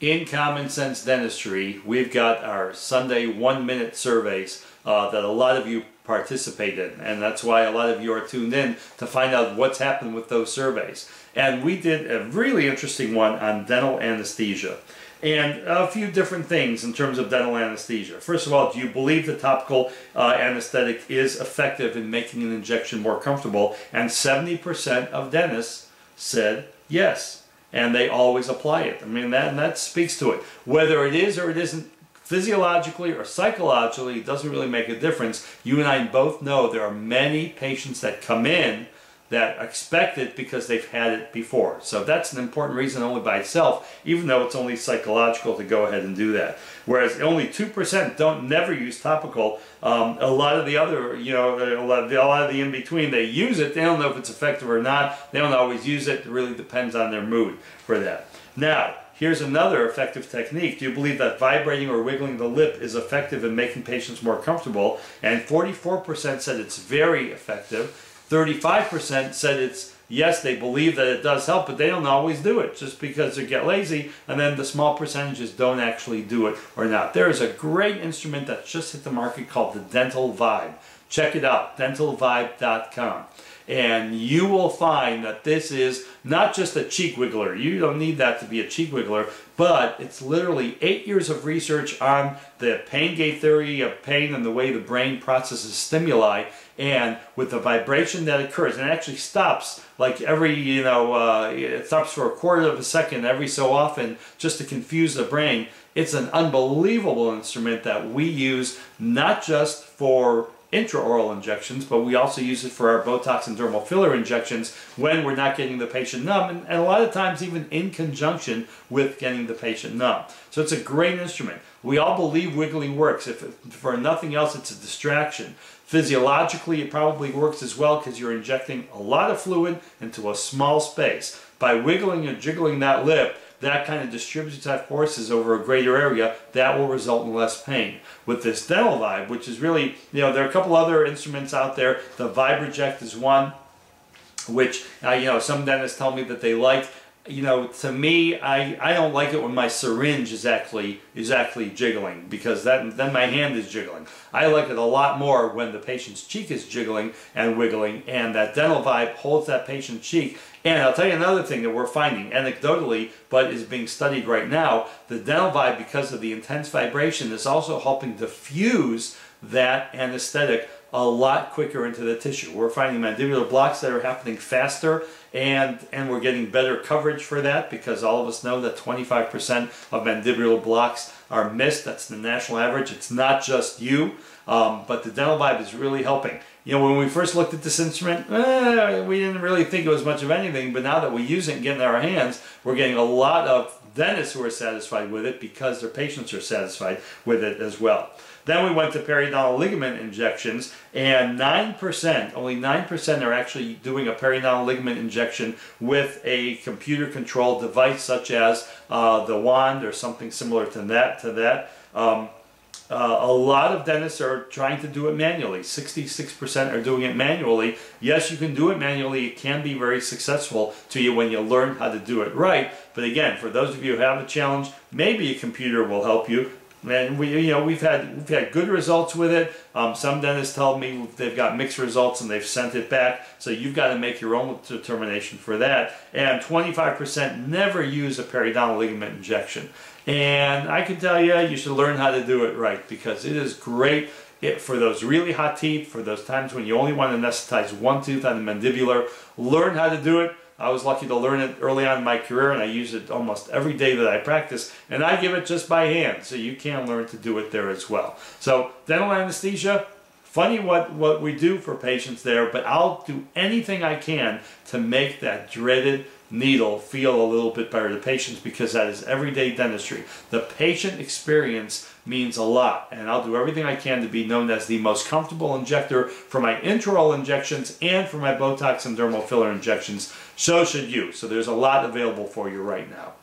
In Common Sense Dentistry, we've got our Sunday 1-minute surveys that a lot of you participate in, and that's why a lot of you are tuned in to find out what's happened with those surveys. And we did a really interesting one on dental anesthesia and a few different things in terms of dental anesthesia. First of all, do you believe the topical anesthetic is effective in making an injection more comfortable? And 70% of dentists said yes. And they always apply it. I mean, that speaks to it. Whether it is or it isn't, physiologically or psychologically, it doesn't really make a difference. You and I both know there are many patients that come in that expect it because they've had it before. So that's an important reason only by itself, even though it's only psychological to go ahead and do that. Whereas only 2% never use topical. A lot of the other, a lot of the in-between, they use it. They don't know if it's effective or not. They don't always use it. It really depends on their mood for that. Now, here's another effective technique. Do you believe that vibrating or wiggling the lip is effective in making patients more comfortable? And 44% said it's very effective. 35% said it's yes, they believe that it does help, but they don't always do it just because they get lazy, and then the small percentages don't actually do it or not. There is a great instrument that just hit the market called the Dental Vibe. Check it out, dentalvibe.com. And you will find that this is not just a cheek wiggler. You don't need that to be a cheek wiggler, but it's literally 8 years of research on the pain gate theory of pain and the way the brain processes stimuli, and with the vibration that occurs, and it actually stops like every, it stops for a quarter of a second every so often just to confuse the brain. It's an unbelievable instrument that we use not just for intraoral injections, but we also use it for our Botox and dermal filler injections when we're not getting the patient numb, and a lot of times even in conjunction with getting the patient numb. So it's a great instrument. We all believe wiggling works. If for nothing else, it's a distraction. Physiologically, it probably works as well because you're injecting a lot of fluid into a small space. By wiggling and jiggling that lip, that kind of distributes that forces over a greater area. That will result in less pain. With this Dental Vibe, which is really, there are a couple other instruments out there. The Vibroject is one, which, some dentists tell me that they like. To me, I don't like it when my syringe is actually jiggling, because then my hand is jiggling. I like it a lot more when the patient's cheek is jiggling and wiggling, and that Dental Vibe holds that patient's cheek. And I'll tell you another thing that we're finding anecdotally, but is being studied right now. The Dental Vibe, because of the intense vibration, is also helping diffuse that anesthetic a lot quicker into the tissue. We're finding mandibular blocks that are happening faster, and we're getting better coverage for that, because all of us know that 25% of mandibular blocks are missed. That's the national average. It's not just you, but the Dental Vibe is really helping. When we first looked at this instrument, we didn't really think it was much of anything, but now that we use it and get it in our hands, we're getting a lot of dentists who are satisfied with it because their patients are satisfied with it as well. Then we went to periodontal ligament injections, and only 9% are actually doing a periodontal ligament injection with a computer-controlled device such as the wand or something similar to that. A lot of dentists are trying to do it manually. 66% are doing it manually. Yes, you can do it manually. It can be very successful to you when you learn how to do it right. But again, for those of you who have a challenge, maybe a computer will help you. And we've had good results with it. Some dentists tell me they've got mixed results and they've sent it back. So you've got to make your own determination for that. And 25% never use a periodontal ligament injection. And I can tell you, you should learn how to do it right, because it is great for those really hot teeth, for those times when you only want to anesthetize one tooth on the mandibular. Learn how to do it. I was lucky to learn it early on in my career, and I use it almost every day that I practice, and I give it just by hand, so you can learn to do it there as well. So dental anesthesia, funny what we do for patients there, but I'll do anything I can to make that dreaded needle feel a little bit better to patients, because that is everyday dentistry. The patient experience means a lot, and I'll do everything I can to be known as the most comfortable injector for my intraoral injections and for my Botox and dermal filler injections. So should you. So there's a lot available for you right now.